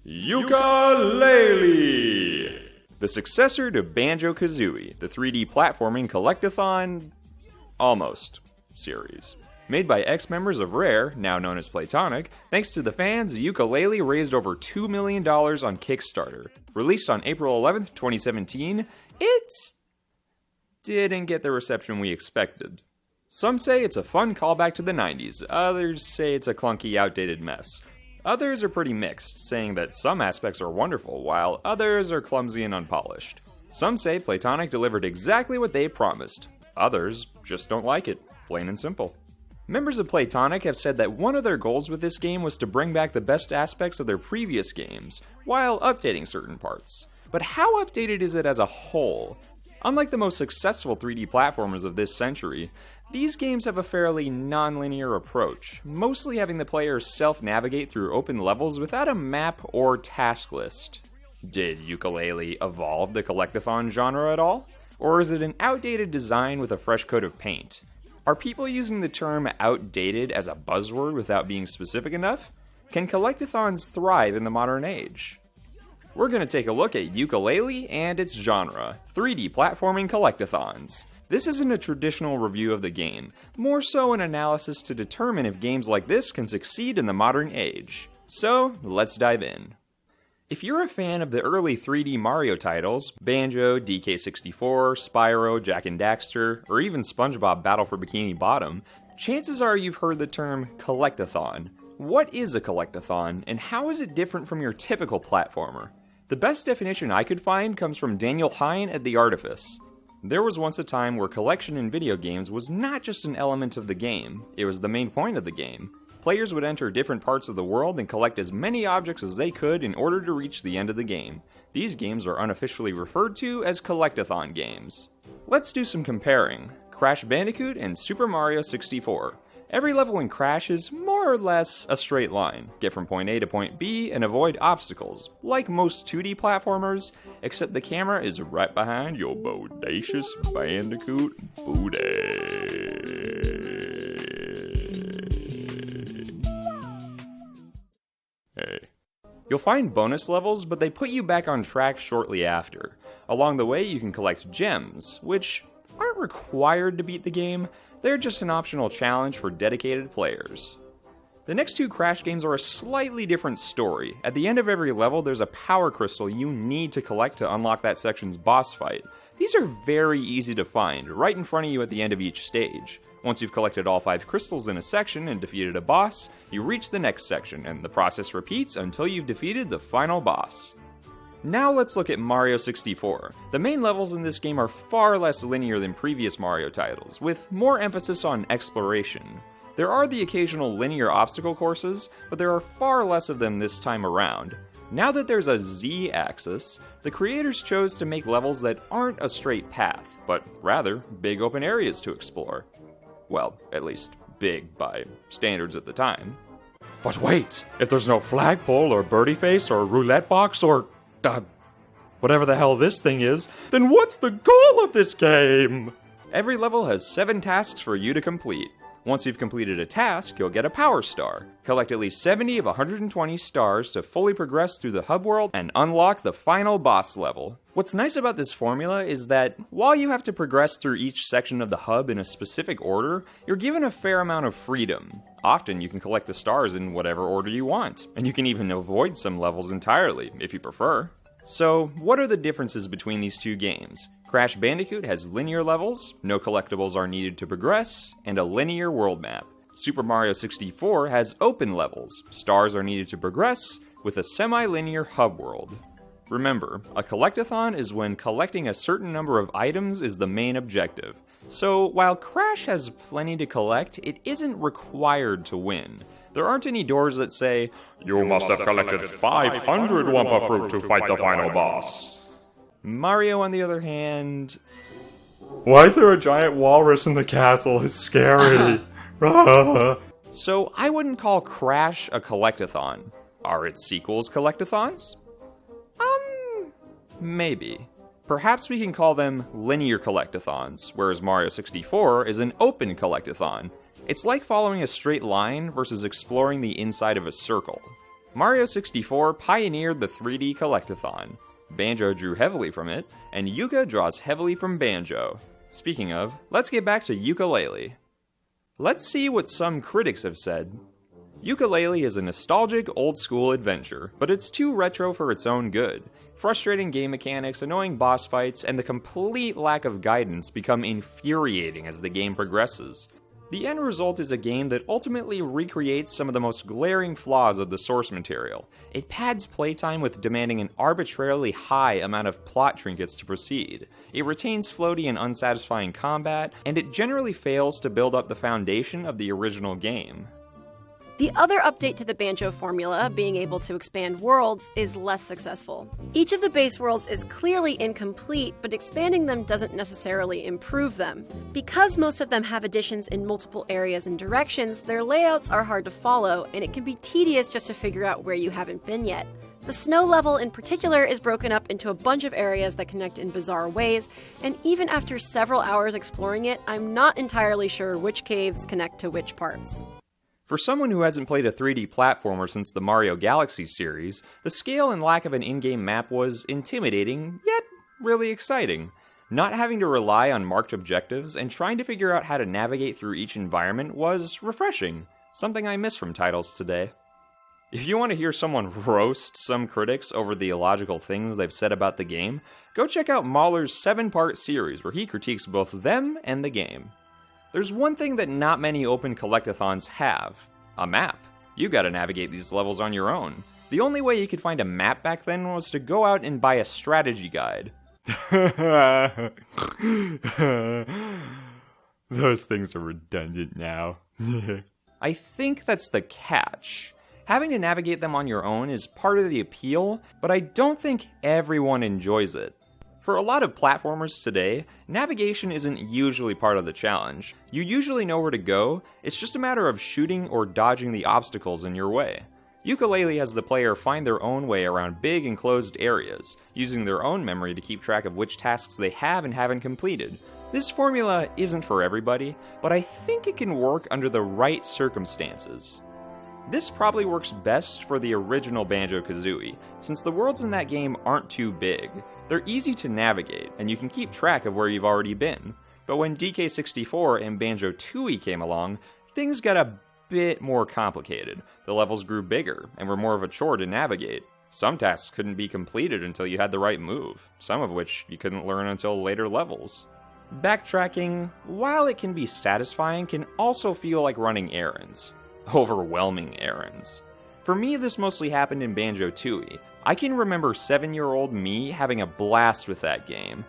Yooka-Laylee! The successor to Banjo-Kazooie, the 3D platforming Collectathon almost series. Made by ex-members of Rare, now known as Playtonic, thanks to the fans, Yooka-Laylee raised over $2 million on Kickstarter. Released on April 11th, 2017, it didn't get the reception we expected. Some say it's a fun callback to the 90s, others say it's a clunky, outdated mess. Others are pretty mixed, saying that some aspects are wonderful, while others are clumsy and unpolished. Some say Playtonic delivered exactly what they promised. Others just don't like it, plain and simple. Members of Playtonic have said that one of their goals with this game was to bring back the best aspects of their previous games, while updating certain parts. But how updated is it as a whole? Unlike the most successful 3D platformers of this century, these games have a fairly non-linear approach, mostly having the players self-navigate through open levels without a map or task list. Did Yooka-Laylee evolve the Collectathon genre at all? Or is it an outdated design with a fresh coat of paint? Are people using the term outdated as a buzzword without being specific enough? Can Collectathons thrive in the modern age? We're going to take a look at Yooka-Laylee and its genre, 3D platforming Collectathons. This isn't a traditional review of the game, more so an analysis to determine if games like this can succeed in the modern age. So, let's dive in. If you're a fan of the early 3D Mario titles, Banjo, DK64, Spyro, Jak and Daxter, or even Spongebob Battle for Bikini Bottom, chances are you've heard the term Collectathon. What is a Collectathon, and how is it different from your typical platformer? The best definition I could find comes from Daniel Hine at The Artifice. There was once a time where collection in video games was not just an element of the game, it was the main point of the game. Players would enter different parts of the world and collect as many objects as they could in order to reach the end of the game. These games are unofficially referred to as Collectathon games. Let's do some comparing. Crash Bandicoot and Super Mario 64. Every level in Crash is more or less a straight line. Get from point A to point B and avoid obstacles, like most 2D platformers, except the camera is right behind your bodacious Bandicoot booty. Hey. You'll find bonus levels, but they put you back on track shortly after. Along the way, you can collect gems, which aren't required to beat the game. They're just an optional challenge for dedicated players. The next two Crash games are a slightly different story. At the end of every level, there's a power crystal you need to collect to unlock that section's boss fight. These are very easy to find, right in front of you at the end of each stage. Once you've collected all 5 crystals in a section and defeated a boss, you reach the next section, and the process repeats until you've defeated the final boss. Now let's look at Mario 64. The main levels in this game are far less linear than previous Mario titles, with more emphasis on exploration. There are the occasional linear obstacle courses, but there are far less of them this time around. Now that there's a Z-axis, the creators chose to make levels that aren't a straight path, but rather big open areas to explore. Well, at least big by standards at the time. But wait! If there's no flagpole or birdie face or roulette box or whatever the hell this thing is, then what's the goal of this game? Every level has 7 tasks for you to complete. Once you've completed a task, you'll get a Power Star. Collect at least 70 of 120 stars to fully progress through the hub world and unlock the final boss level. What's nice about this formula is that, while you have to progress through each section of the hub in a specific order, you're given a fair amount of freedom. Often you can collect the stars in whatever order you want, and you can even avoid some levels entirely, if you prefer. So, what are the differences between these two games? Crash Bandicoot has linear levels, no collectibles are needed to progress, and a linear world map. Super Mario 64 has open levels, stars are needed to progress, with a semi-linear hub world. Remember, a collectathon is when collecting a certain number of items is the main objective. So, while Crash has plenty to collect, it isn't required to win. There aren't any doors that say, "You must have collected 500 Wumpa Fruit to fight the final boss." Mario, on the other hand... Why is there a giant walrus in the castle? It's scary. So, I wouldn't call Crash a collectathon. Are its sequels collectathons? Maybe. Perhaps we can call them linear collectathons, whereas Mario 64 is an open collectathon. It's like following a straight line versus exploring the inside of a circle. Mario 64 pioneered the 3D Collectathon. Banjo drew heavily from it, and Yooka draws heavily from Banjo. Speaking of, let's get back to Yooka-Laylee. Let's see what some critics have said. Yooka-Laylee is a nostalgic, old-school adventure, but it's too retro for its own good. Frustrating game mechanics, annoying boss fights, and the complete lack of guidance become infuriating as the game progresses. The end result is a game that ultimately recreates some of the most glaring flaws of the source material. It pads playtime with demanding an arbitrarily high amount of plot trinkets to proceed. It retains floaty and unsatisfying combat, and it generally fails to build up the foundation of the original game. The other update to the Banjo formula, being able to expand worlds, is less successful. Each of the base worlds is clearly incomplete, but expanding them doesn't necessarily improve them. Because most of them have additions in multiple areas and directions, their layouts are hard to follow, and it can be tedious just to figure out where you haven't been yet. The snow level in particular is broken up into a bunch of areas that connect in bizarre ways, and even after several hours exploring it, I'm not entirely sure which caves connect to which parts. For someone who hasn't played a 3D platformer since the Mario Galaxy series, the scale and lack of an in-game map was intimidating, yet really exciting. Not having to rely on marked objectives and trying to figure out how to navigate through each environment was refreshing, something I miss from titles today. If you want to hear someone roast some critics over the illogical things they've said about the game, go check out Mahler's 7-part series where he critiques both them and the game. There's one thing that not many open collectathons have: a map. You gotta navigate these levels on your own. The only way you could find a map back then was to go out and buy a strategy guide. Those things are redundant now. I think that's the catch. Having to navigate them on your own is part of the appeal, but I don't think everyone enjoys it. For a lot of platformers today, navigation isn't usually part of the challenge. You usually know where to go, it's just a matter of shooting or dodging the obstacles in your way. Yooka-Laylee has the player find their own way around big enclosed areas, using their own memory to keep track of which tasks they have and haven't completed. This formula isn't for everybody, but I think it can work under the right circumstances. This probably works best for the original Banjo-Kazooie, since the worlds in that game aren't too big. They're easy to navigate, and you can keep track of where you've already been. But when DK64 and Banjo-Tooie came along, things got a bit more complicated. The levels grew bigger, and were more of a chore to navigate. Some tasks couldn't be completed until you had the right move, some of which you couldn't learn until later levels. Backtracking, while it can be satisfying, can also feel like running errands. Overwhelming errands. For me, this mostly happened in Banjo-Tooie. I can remember 7-year-old me having a blast with that game,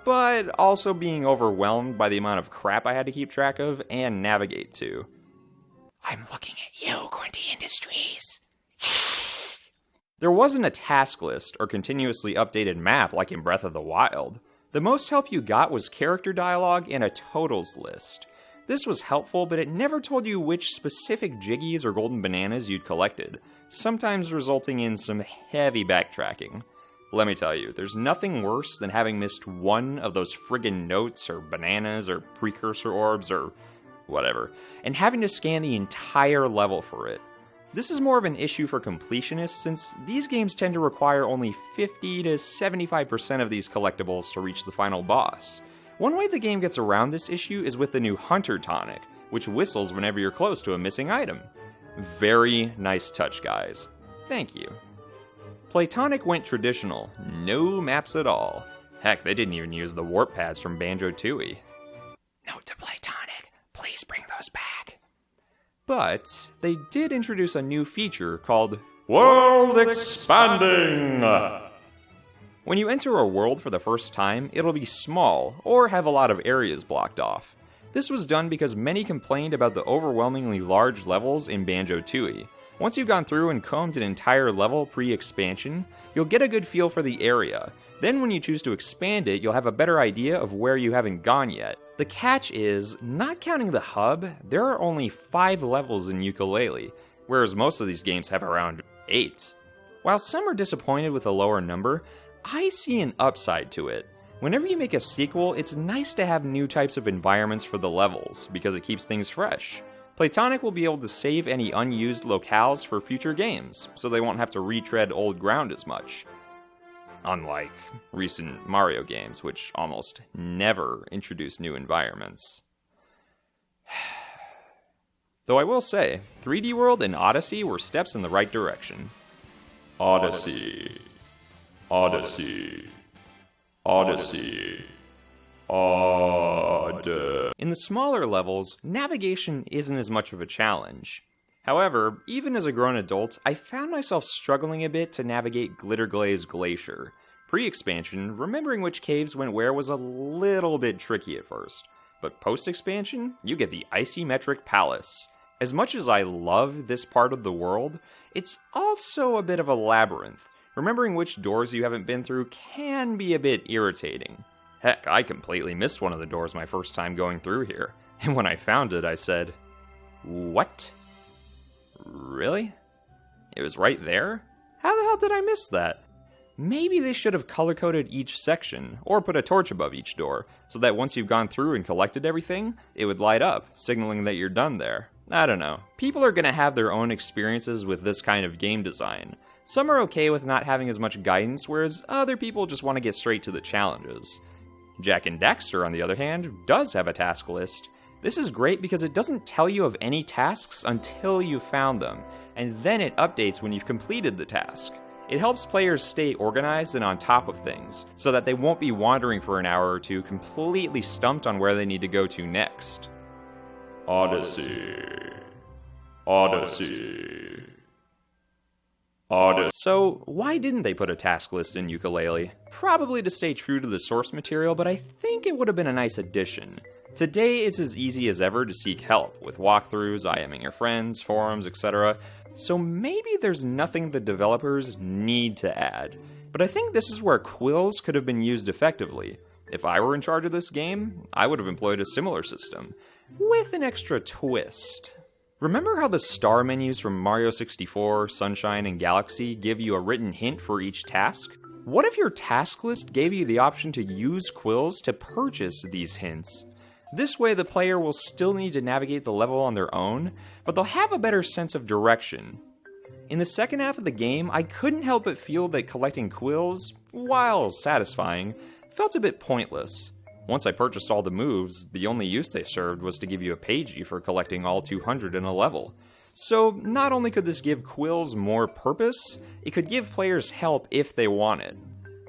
but also being overwhelmed by the amount of crap I had to keep track of and navigate to. I'm looking at you, Quinty Industries. There wasn't a task list or continuously updated map like in Breath of the Wild. The most help you got was character dialogue and a totals list. This was helpful, but it never told you which specific jiggies or golden bananas you'd collected, sometimes resulting in some heavy backtracking. Let me tell you, there's nothing worse than having missed one of those friggin' notes or bananas or precursor orbs or whatever, and having to scan the entire level for it. This is more of an issue for completionists, since these games tend to require only 50 to 75% of these collectibles to reach the final boss. One way the game gets around this issue is with the new Hunter tonic, which whistles whenever you're close to a missing item. Very nice touch, guys. Thank you. Playtonic went traditional, no maps at all. Heck, they didn't even use the warp pads from Banjo-Tooie. Note to Playtonic, please bring those back. But they did introduce a new feature called World Expanding. When you enter a world for the first time, it'll be small, or have a lot of areas blocked off. This was done because many complained about the overwhelmingly large levels in Banjo-Tooie. Once you've gone through and combed an entire level pre-expansion, you'll get a good feel for the area. Then when you choose to expand it, you'll have a better idea of where you haven't gone yet. The catch is, not counting the hub, there are only 5 levels in Yooka-Laylee, whereas most of these games have around 8. While some are disappointed with a lower number, I see an upside to it. Whenever you make a sequel, it's nice to have new types of environments for the levels, because it keeps things fresh. Playtonic will be able to save any unused locales for future games, so they won't have to retread old ground as much. Unlike recent Mario games, which almost never introduce new environments. Though I will say, 3D World and Odyssey were steps in the right direction. Odyssey. Odyssey. Odyssey. In the smaller levels, navigation isn't as much of a challenge. However, even as a grown adult, I found myself struggling a bit to navigate Glaze Glacier. Pre-expansion, remembering which caves went where was a little bit tricky at first. But post-expansion, you get the Icymetric Palace. As much as I love this part of the world, it's also a bit of a labyrinth. Remembering which doors you haven't been through can be a bit irritating. Heck, I completely missed one of the doors my first time going through here. And when I found it, I said, "What? Really? It was right there? How the hell did I miss that?" Maybe they should have color-coded each section, or put a torch above each door, so that once you've gone through and collected everything, it would light up, signaling that you're done there. I don't know. People are gonna have their own experiences with this kind of game design. Some are okay with not having as much guidance, whereas other people just want to get straight to the challenges. Jak and Daxter, on the other hand, does have a task list. This is great because it doesn't tell you of any tasks until you've found them, and then it updates when you've completed the task. It helps players stay organized and on top of things, so that they won't be wandering for an hour or two completely stumped on where they need to go to next. Odyssey. Odyssey. Odyssey. So, why didn't they put a task list in Yooka-Laylee? Probably to stay true to the source material, but I think it would have been a nice addition. Today, it's as easy as ever to seek help, with walkthroughs, IMing your friends, forums, etc., so maybe there's nothing the developers need to add. But I think this is where quills could have been used effectively. If I were in charge of this game, I would have employed a similar system, with an extra twist. Remember how the star menus from Mario 64, Sunshine, and Galaxy give you a written hint for each task? What if your task list gave you the option to use quills to purchase these hints? This way the player will still need to navigate the level on their own, but they'll have a better sense of direction. In the second half of the game, I couldn't help but feel that collecting quills, while satisfying, felt a bit pointless. Once I purchased all the moves, the only use they served was to give you a pagey for collecting all 200 in a level. So not only could this give quills more purpose, it could give players help if they wanted.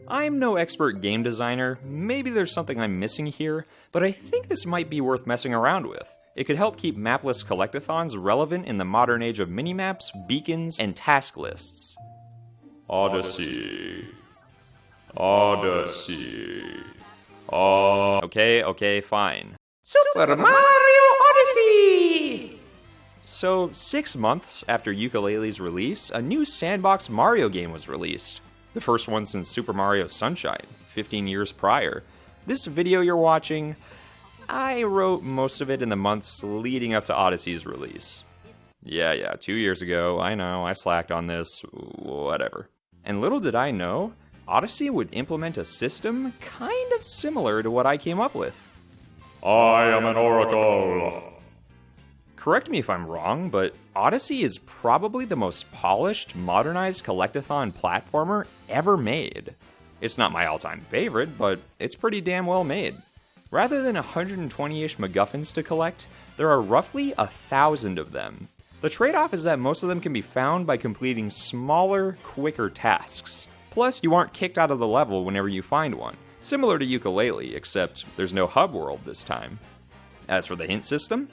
I'm no expert game designer, maybe there's something I'm missing here, but I think this might be worth messing around with. It could help keep mapless collectathons relevant in the modern age of minimaps, beacons, and task lists. Odyssey. Odyssey. Okay, fine. Super Mario Odyssey! So, 6 months after Yooka-Laylee's release, a new sandbox Mario game was released. The first one since Super Mario Sunshine, 15 years prior. This video you're watching, I wrote most of it in the months leading up to Odyssey's release. Yeah, 2 years ago, I know, I slacked on this, whatever. And little did I know, Odyssey would implement a system kind of similar to what I came up with. I am an oracle. Correct me if I'm wrong, but Odyssey is probably the most polished, modernized collectathon platformer ever made. It's not my all-time favorite, but it's pretty damn well made. Rather than 120-ish MacGuffins to collect, there are roughly 1,000 of them. The trade-off is that most of them can be found by completing smaller, quicker tasks. Plus, you aren't kicked out of the level whenever you find one. Similar to Yooka-Laylee, except there's no hub world this time. As for the hint system,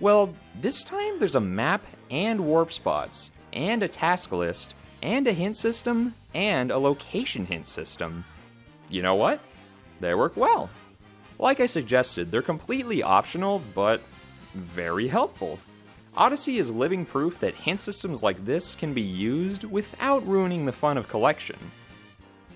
well, this time there's a map and warp spots, and a task list, and a hint system, and a location hint system. You know what? They work well. Like I suggested, they're completely optional, but very helpful. Odyssey is living proof that hint systems like this can be used without ruining the fun of collection.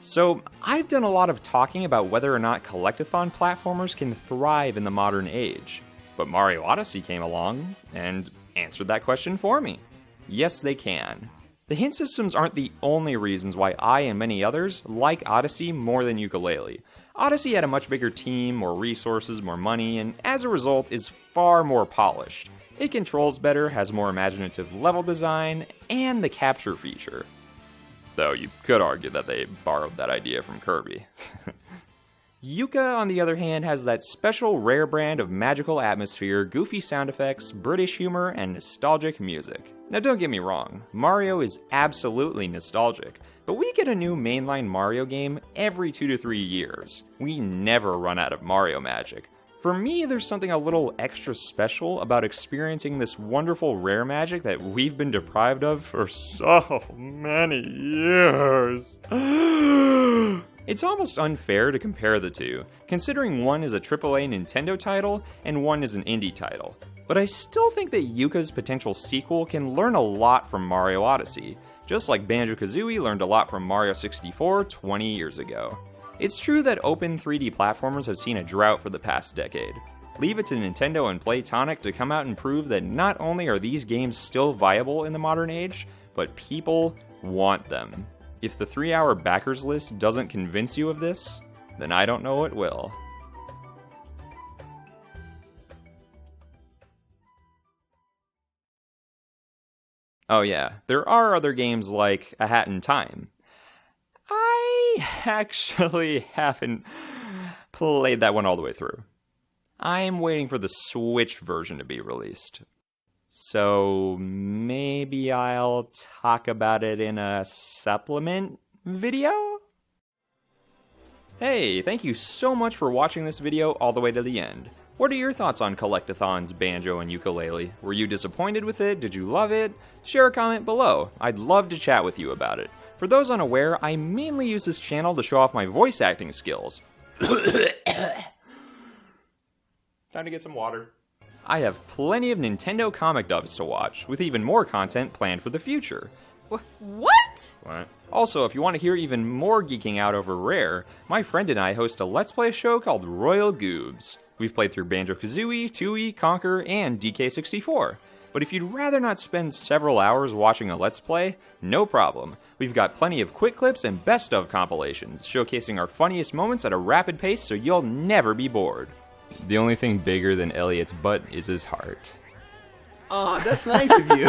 So, I've done a lot of talking about whether or not collectathon platformers can thrive in the modern age. But Mario Odyssey came along and answered that question for me. Yes, they can. The hint systems aren't the only reasons why I and many others like Odyssey more than Yooka-Laylee. Odyssey had a much bigger team, more resources, more money, and as a result is far more polished. It controls better, has more imaginative level design, and the capture feature. Though you could argue that they borrowed that idea from Kirby. Yooka, on the other hand, has that special rare brand of magical atmosphere, goofy sound effects, British humor, and nostalgic music. Now don't get me wrong, Mario is absolutely nostalgic, but we get a new mainline Mario game every 2 to 3 years. We never run out of Mario magic. For me, there's something a little extra special about experiencing this wonderful rare magic that we've been deprived of for so many years. It's almost unfair to compare the two, considering one is a AAA Nintendo title and one is an indie title. But I still think that Yooka's potential sequel can learn a lot from Mario Odyssey, just like Banjo-Kazooie learned a lot from Mario 64 20 years ago. It's true that open 3D platformers have seen a drought for the past decade. Leave it to Nintendo and Playtonic to come out and prove that not only are these games still viable in the modern age, but people want them. If the 3-hour backers list doesn't convince you of this, then I don't know what will. Oh yeah, there are other games like A Hat in Time. I actually haven't played that one all the way through. I'm waiting for the Switch version to be released. So maybe I'll talk about it in a supplement video? Hey, thank you so much for watching this video all the way to the end. What are your thoughts on Collectathon's Banjo and Yooka-Laylee? Were you disappointed with it? Did you love it? Share a comment below. I'd love to chat with you about it. For those unaware, I mainly use this channel to show off my voice acting skills. Time to get some water. I have plenty of Nintendo comic dubs to watch, with even more content planned for the future. What? What? Also, if you want to hear even more geeking out over Rare, my friend and I host a Let's Play show called Royal Goobs. We've played through Banjo-Kazooie, 2E, Conquer, and DK64. But if you'd rather not spend several hours watching a Let's Play, no problem. We've got plenty of quick clips and best of compilations, showcasing our funniest moments at a rapid pace so you'll never be bored. The only thing bigger than Elliot's butt is his heart. Aw, that's nice of you.